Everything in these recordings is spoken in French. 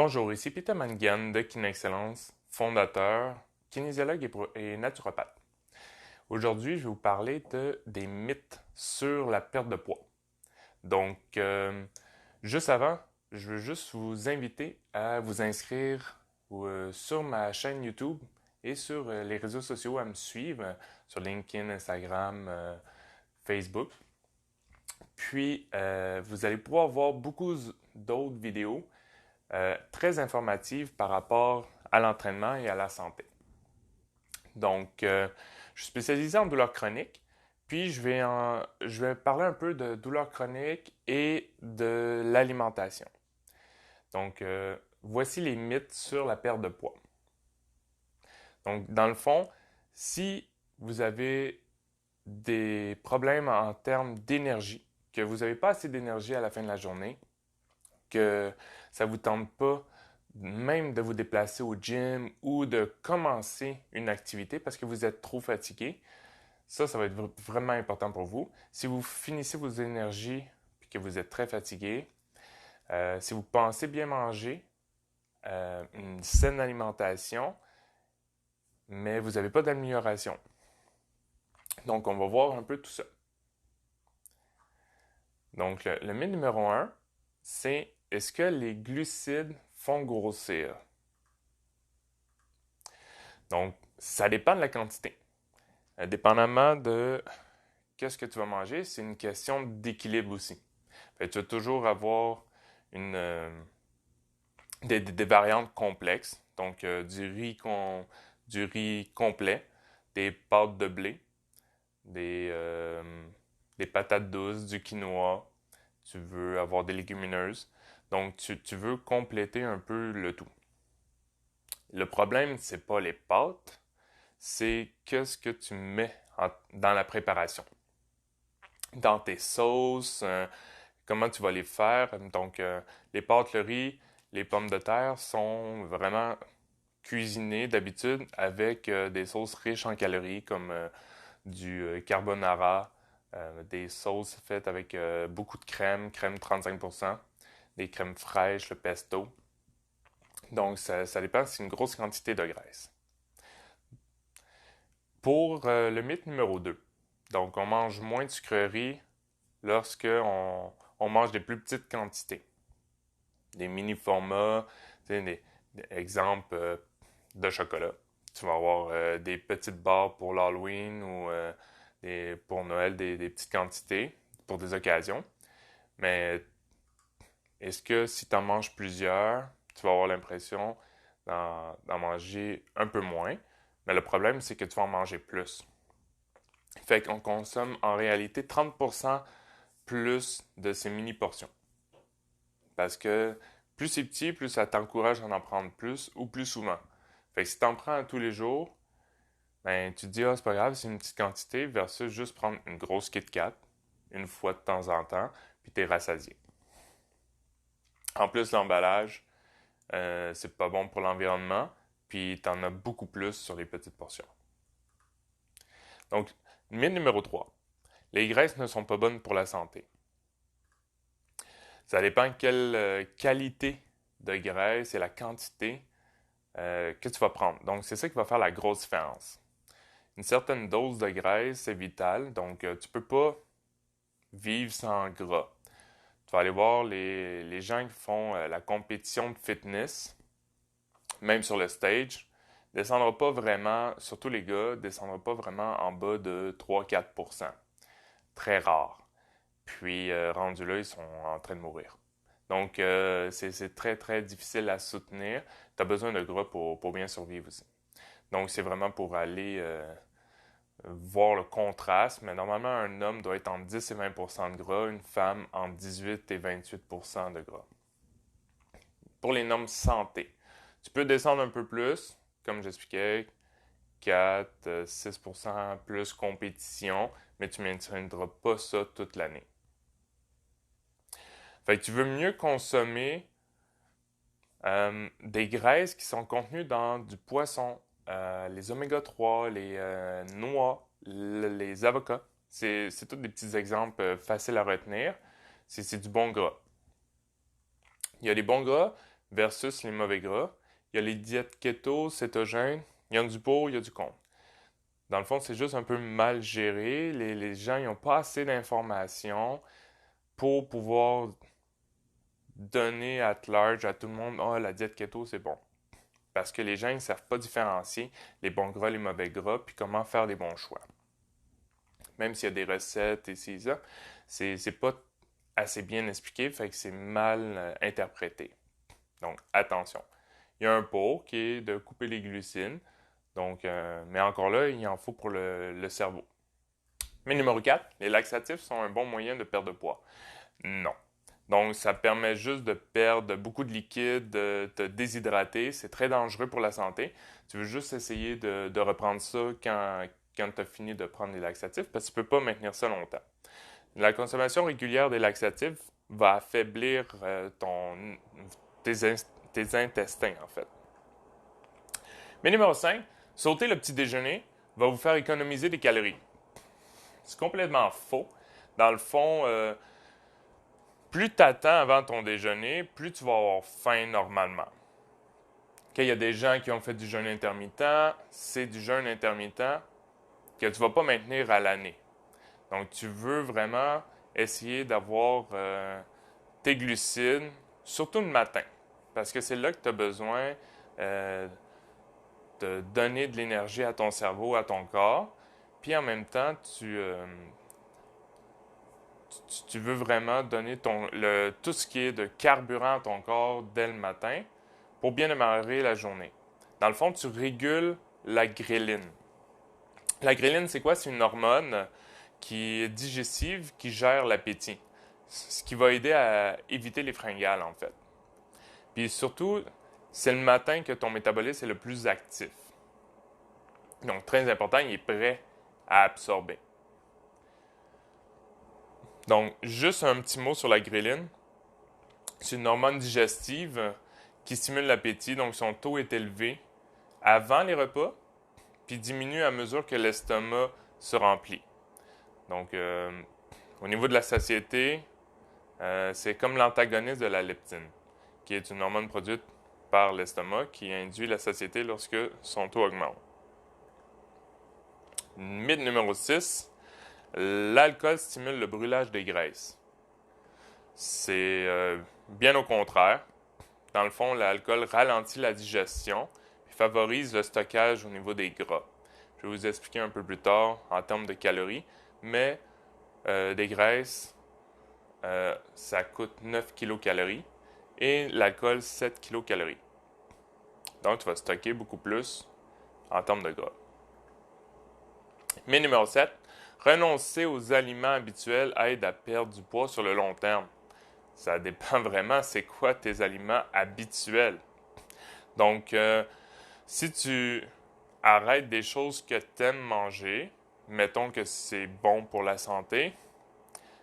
Bonjour, ici Peter Mangan de KineXcellence, fondateur, kinésiologue et naturopathe. Aujourd'hui, je vais vous parler des mythes sur la perte de poids. Donc, juste avant, je veux juste vous inviter à vous inscrire sur ma chaîne YouTube et sur les réseaux sociaux à me suivre, sur LinkedIn, Instagram, Facebook. Puis, vous allez pouvoir voir beaucoup d'autres vidéos très informative par rapport à l'entraînement et à la santé. Donc, je suis spécialisé en douleurs chroniques, puis je vais parler un peu de douleurs chroniques et de l'alimentation. Donc, voici les mythes sur la perte de poids. Donc, dans le fond, si vous avez des problèmes en termes d'énergie, que vous n'avez pas assez d'énergie à la fin de la journée, que ça ne vous tente pas même de vous déplacer au gym ou de commencer une activité parce que vous êtes trop fatigué, ça va être vraiment important pour vous. Si vous finissez vos énergies et que vous êtes très fatigué, si vous pensez bien manger, une saine alimentation, mais vous n'avez pas d'amélioration. Donc, on va voir un peu tout ça. Donc, le mythe numéro 1, c'est est-ce que les glucides font grossir? Donc, ça dépend de la quantité. Dépendamment de qu'est-ce que tu vas manger, c'est une question d'équilibre aussi. Fait, tu vas toujours avoir des variantes complexes, donc du riz complet, des pâtes de blé, des, euh, des patates douces, du quinoa, tu veux avoir des légumineuses. Donc, tu veux compléter un peu le tout. Le problème, c'est pas les pâtes, c'est qu'est-ce que tu mets dans la préparation. Dans tes sauces, comment tu vas les faire. Donc, les pâtes, le riz, les pommes de terre sont vraiment cuisinées d'habitude avec des sauces riches en calories comme du carbonara, des sauces faites avec beaucoup de crème 35%, des crèmes fraîches, le pesto. Donc, ça dépend, c'est une grosse quantité de graisse. Pour le mythe numéro 2, donc on mange moins de sucreries lorsque on mange des plus petites quantités. Des mini-formats, des exemples de chocolat. Tu vas avoir des petites barres pour l'Halloween ou pour Noël, des petites quantités pour des occasions. Mais est-ce que si tu en manges plusieurs, tu vas avoir l'impression d'en manger un peu moins? Mais le problème, c'est que tu vas en manger plus. Fait qu'on consomme en réalité 30% plus de ces mini-portions. Parce que plus c'est petit, plus ça t'encourage à en prendre plus ou plus souvent. Fait que si tu en prends tous les jours, ben tu te dis, ah, c'est pas grave, c'est une petite quantité, versus juste prendre une grosse Kit Kat une fois de temps en temps, puis t'es rassasié. En plus, l'emballage, c'est pas bon pour l'environnement, puis t'en as beaucoup plus sur les petites portions. Donc, mythe numéro 3. Les graisses ne sont pas bonnes pour la santé. Ça dépend quelle qualité de graisse et la quantité que tu vas prendre. Donc, c'est ça qui va faire la grosse différence. Une certaine dose de graisse, c'est vital. Donc, tu ne peux pas vivre sans gras. Tu vas aller voir les gens qui font la compétition de fitness, même sur le stage, ne descendra pas vraiment, surtout les gars, ne descendra pas vraiment en bas de 3-4%. Très rare. Puis, rendus là, ils sont en train de mourir. Donc, c'est très, très difficile à soutenir. Tu as besoin de gras pour bien survivre aussi. Donc, c'est vraiment pour aller voir le contraste. Mais normalement, un homme doit être entre 10 et 20% de gras, une femme entre 18 et 28% de gras. Pour les normes santé, tu peux descendre un peu plus, comme j'expliquais, 4, 6% plus compétition, mais tu ne maintiendras pas ça toute l'année. Fait que tu veux mieux consommer des graisses qui sont contenues dans du poisson, les oméga 3, les noix, les avocats. C'est tous des petits exemples faciles à retenir. C'est du bon gras. Il y a des bons gras, versus les mauvais gras. Il y a les diètes keto, cétogènes, il y en a du pour, il y a du contre. Dans le fond, c'est juste un peu mal géré. Les gens n'ont pas assez d'informations pour pouvoir donner at large à tout le monde, ah, la diète keto, c'est bon. Parce que les gens ne savent pas différencier les bons gras, les mauvais gras, puis comment faire les bons choix. Même s'il y a des recettes et ça, c'est pas assez bien expliqué, fait que c'est mal interprété. Donc, attention. Il y a un pour qui est de couper les glucides. Donc, mais encore là, il en faut pour le cerveau. Mais numéro 4, les laxatifs sont un bon moyen de perdre de poids. Non. Donc, ça permet juste de perdre beaucoup de liquide, de te déshydrater. C'est très dangereux pour la santé. Tu veux juste essayer de reprendre ça quand tu as fini de prendre les laxatifs parce que tu ne peux pas maintenir ça longtemps. La consommation régulière des laxatifs va affaiblir tes intestins, en fait. Mais numéro 5, sauter le petit déjeuner va vous faire économiser des calories. C'est complètement faux. Dans le fond, plus tu attends avant ton déjeuner, plus tu vas avoir faim normalement. Il y a des gens qui ont fait du jeûne intermittent, c'est du jeûne intermittent que tu ne vas pas maintenir à l'année. Donc, tu veux vraiment essayer d'avoir tes glucides, surtout le matin, parce que c'est là que tu as besoin de donner de l'énergie à ton cerveau, à ton corps, puis en même temps, tu veux vraiment donner tout ce qui est de carburant à ton corps dès le matin pour bien démarrer la journée. Dans le fond, tu régules la gréline. La gréline, c'est quoi? C'est une hormone qui est digestive, qui gère l'appétit. Ce qui va aider à éviter les fringales, en fait. Puis surtout, c'est le matin que ton métabolisme est le plus actif. Donc, très important, il est prêt à absorber. Donc, juste un petit mot sur la gréline. C'est une hormone digestive qui stimule l'appétit, donc son taux est élevé avant les repas, puis diminue à mesure que l'estomac se remplit. Donc, au niveau de la satiété, c'est comme l'antagoniste de la leptine, qui est une hormone produite par l'estomac qui induit la satiété lorsque son taux augmente. Mythe numéro 6, l'alcool stimule le brûlage des graisses. C'est bien au contraire. Dans le fond, l'alcool ralentit la digestion et favorise le stockage au niveau des gras. Je vais vous expliquer un peu plus tard en termes de calories, mais des graisses, ça coûte 9 kcal et l'alcool 7 kcal. Donc, tu vas stocker beaucoup plus en termes de gras. Mais numéro 7, renoncer aux aliments habituels aide à perdre du poids sur le long terme. Ça dépend vraiment c'est quoi tes aliments habituels. Donc, si tu arrêtes des choses que tu aimes manger, mettons que c'est bon pour la santé,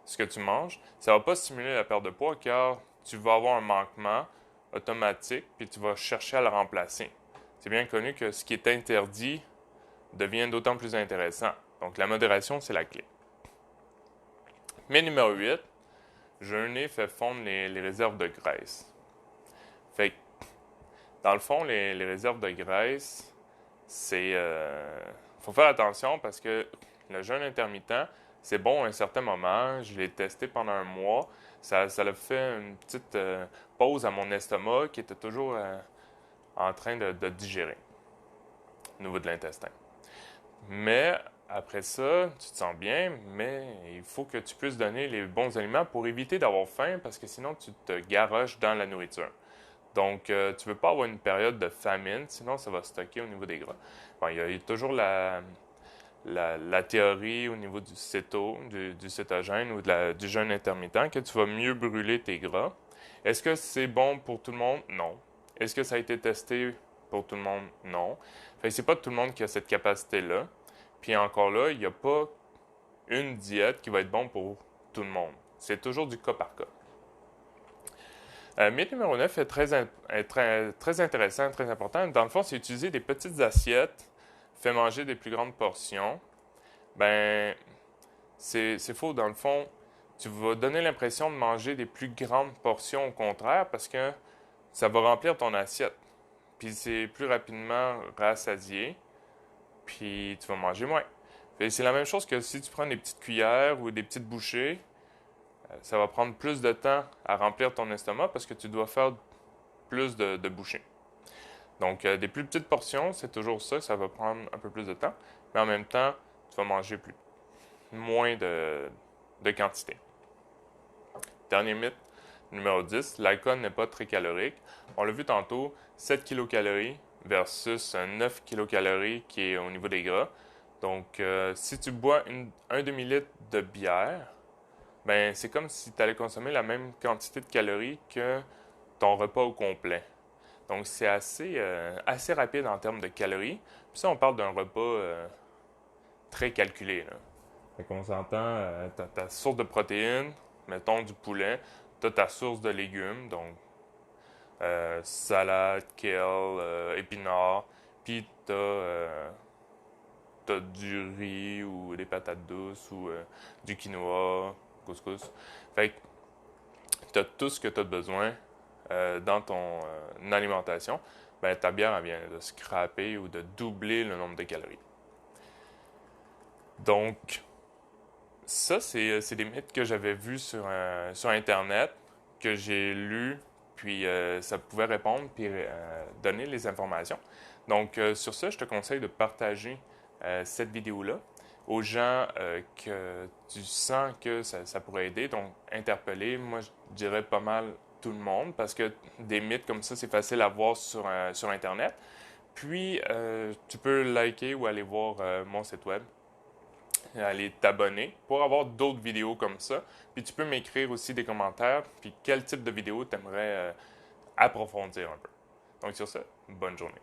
ce que tu manges, ça ne va pas stimuler la perte de poids car tu vas avoir un manquement automatique puis tu vas chercher à le remplacer. C'est bien connu que ce qui est interdit devient d'autant plus intéressant. Donc, la modération, c'est la clé. Mais numéro 8, jeûner fait fondre les réserves de graisse. Fait que, dans le fond, les réserves de graisse, c'est... faut faire attention parce que le jeûne intermittent, c'est bon à un certain moment. Je l'ai testé pendant un mois. Ça a fait une petite pause à mon estomac qui était toujours en train de digérer au niveau de l'intestin. Mais après ça, tu te sens bien, mais il faut que tu puisses donner les bons aliments pour éviter d'avoir faim parce que sinon tu te garoches dans la nourriture. Donc, tu ne veux pas avoir une période de famine, sinon ça va stocker au niveau des gras. Bon, il y a toujours la théorie au niveau du du cétogène ou du jeûne intermittent que tu vas mieux brûler tes gras. Est-ce que c'est bon pour tout le monde? Non. Est-ce que ça a été testé pour tout le monde? Non. Fait que c'est pas tout le monde qui a cette capacité-là. Puis encore là, il n'y a pas une diète qui va être bonne pour tout le monde. C'est toujours du cas par cas. Mythe numéro 9 est très intéressant, très important. Dans le fond, c'est utiliser des petites assiettes, fait manger des plus grandes portions. Ben, c'est faux. Dans le fond, tu vas donner l'impression de manger des plus grandes portions au contraire parce que ça va remplir ton assiette. Puis c'est plus rapidement rassasié, puis tu vas manger moins. C'est la même chose que si tu prends des petites cuillères ou des petites bouchées, ça va prendre plus de temps à remplir ton estomac parce que tu dois faire plus de bouchées. Donc, des plus petites portions, c'est toujours ça, ça va prendre un peu plus de temps, mais en même temps, tu vas manger moins de quantité. Dernier mythe, numéro 10, l'alcool n'est pas très calorique. On l'a vu tantôt, 7 kilocalories versus 9 kilocalories qui est au niveau des gras. Donc, si tu bois un demi-litre de bière, ben c'est comme si tu allais consommer la même quantité de calories que ton repas au complet. Donc, c'est assez rapide en termes de calories. Puis ça, on parle d'un repas très calculé. Là. Fait qu'on s'entend, tu as ta source de protéines, mettons du poulet, tu as ta source de légumes, donc salade, kale, épinards, puis tu as du riz ou des patates douces ou du quinoa, couscous. Fait que tu as tout ce que tu as besoin dans ton alimentation. Ben, ta bière elle vient de scraper ou de doubler le nombre de calories. Donc, ça, c'est des mythes que j'avais vus sur Internet, que j'ai lus, puis ça pouvait répondre, puis donner les informations. Donc, sur ça, je te conseille de partager cette vidéo-là aux gens que tu sens que ça pourrait aider, donc interpeller. Moi, je dirais pas mal tout le monde, parce que des mythes comme ça, c'est facile à voir sur Internet. Puis, tu peux liker ou aller voir mon site web, aller t'abonner pour avoir d'autres vidéos comme ça. Puis tu peux m'écrire aussi des commentaires, puis quel type de vidéo tu aimerais approfondir un peu. Donc sur ça, bonne journée.